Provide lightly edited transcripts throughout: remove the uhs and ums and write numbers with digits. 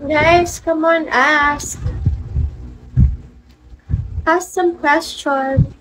Guys, come on, ask. Ask some question.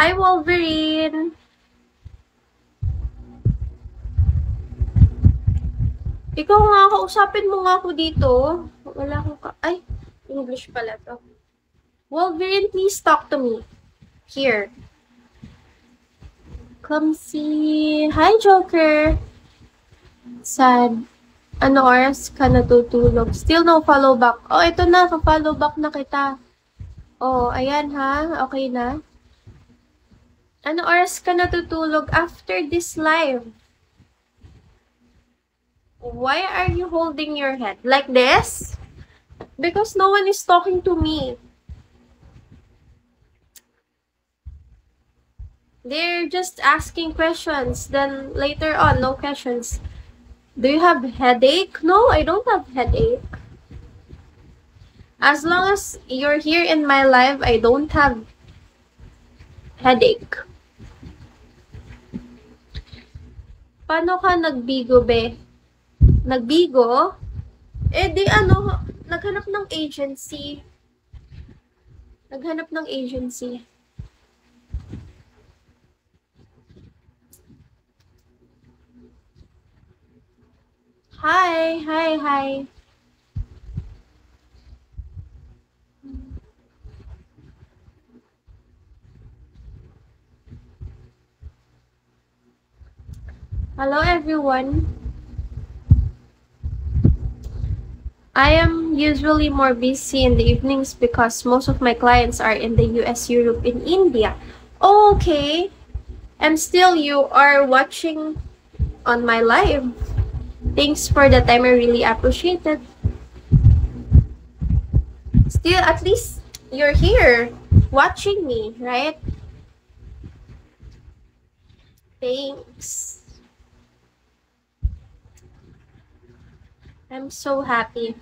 Hi, Wolverine! Ikaw nga, kausapin mo nga ako dito. Wala akong Ay, English pala to. Wolverine, please talk to me. Here. Clumsy. Hi, Joker! Sad. Ano oras ka natutulog? Still no follow back. Oh, ito na. Ka-follow back na kita. Oh, ayan ha. Okay na. Ano oras ka natutulog after this live? Why are you holding your head? Like this? Because no one is talking to me. They're just asking questions. Then later on, no questions. Do you have headache? No, I don't have headache. As long as you're here in my life, I don't have headache. Paano ka nagbigo, be? Nagbigo? Eh, di ano, naghanap ng agency. Naghanap ng agency. Hi, hi, hi. Hello, everyone. I am usually more busy in the evenings because most of my clients are in the US, Europe, and India. Oh, okay. And still you are watching on my live. Thanks for the time. I really appreciate it. Still, at least you're here watching me, right? Thanks. I'm so happy.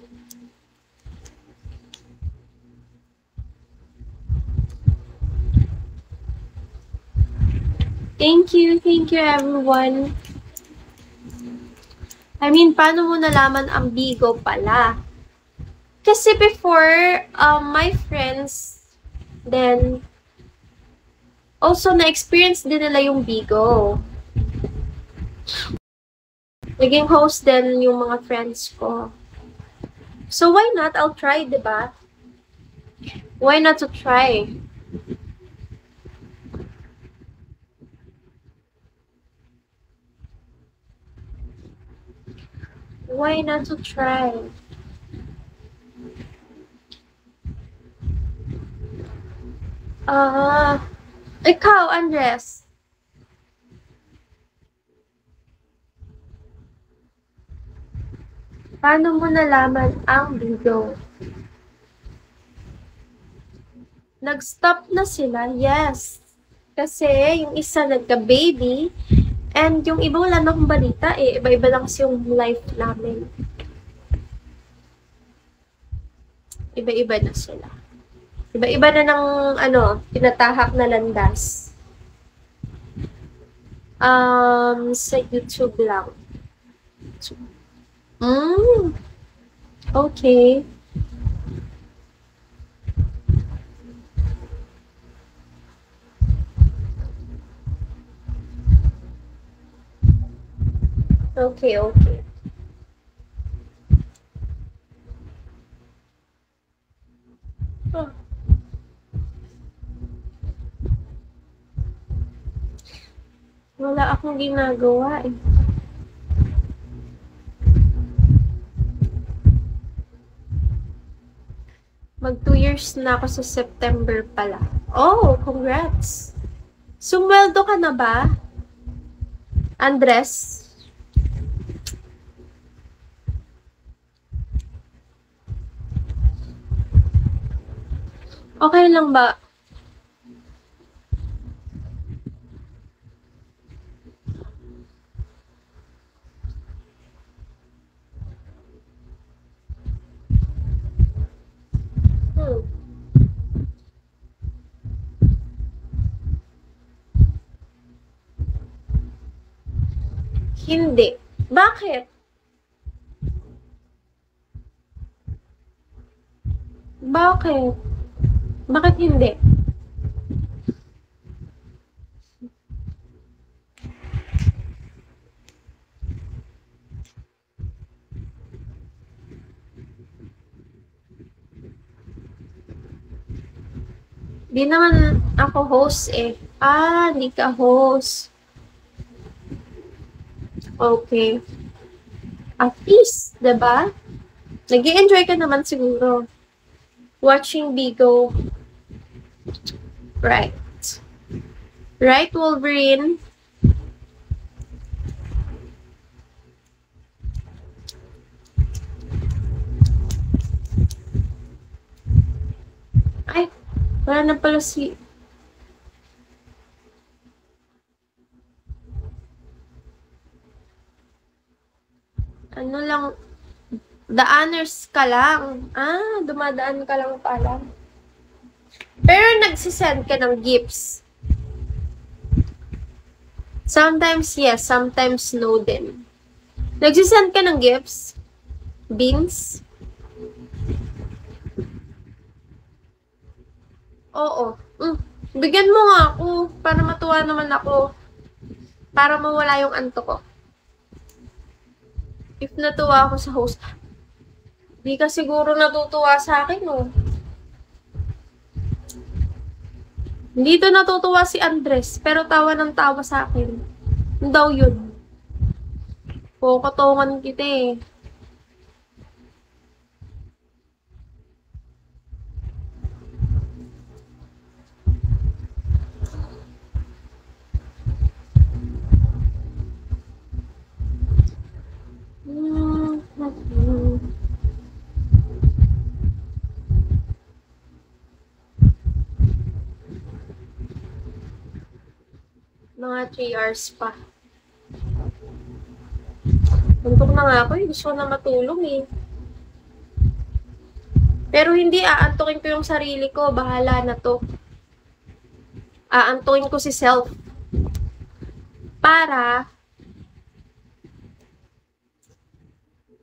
Thank you everyone. I mean, paano mo nalaman ang bigo pala? Kasi before, my friends, then, also na-experience din nila yung bigo. Naging host din yung mga friends ko. So, why not? I'll try, diba? Why not to try? Why not to try? Ikaw, Andres. Paano mo nalaman ang bigo? Nag-stop na sila? Yes. Kasi yung isa nagka-baby, and yung iba wala na akong balita eh. Iba-iba lang kasi yung life namin. Iba-iba na sila. Iba-iba na ng, tinatahak na landas. Sa YouTube lang. Okay. Okay. Oh. Wala akong ginagawa eh. Mag 2 years na ako sa September pala. Oh, congrats! Sumweldo ka na ba? Andres? Okay lang ba? Hmm. Hindi. Bakit? Bakit? Bakit hindi? Di naman ako host eh. Ah, hindi ka host. Okay. At least, diba? Nag-i-enjoy ka naman siguro. Watching Bigo. Right. Right, Wolverine? Ay, wala na pala si... Ano lang, daaners ka lang. Ah, dumadaan ka lang pala. Pero nagsisend ka ng gifts. Sometimes yes, sometimes no din. Nagsisend ka ng gifts? Beans? Oo. Bigyan mo nga ako para matuwa naman ako. Para mawala yung anto ko. If natuwa ako sa host, di ka siguro natutuwa sa akin, no? Dito natutuwa si Andres, pero tawa ng tawa sa akin. Ano daw yun? Kukutungan kita eh. Mga 3 hours pa. Tuntok na nga ako eh. Gusto ko na matulog eh. Pero hindi, aantukin ko yung sarili ko. Bahala na to. Aantukin ko si self. Para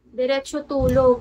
diretso tulog.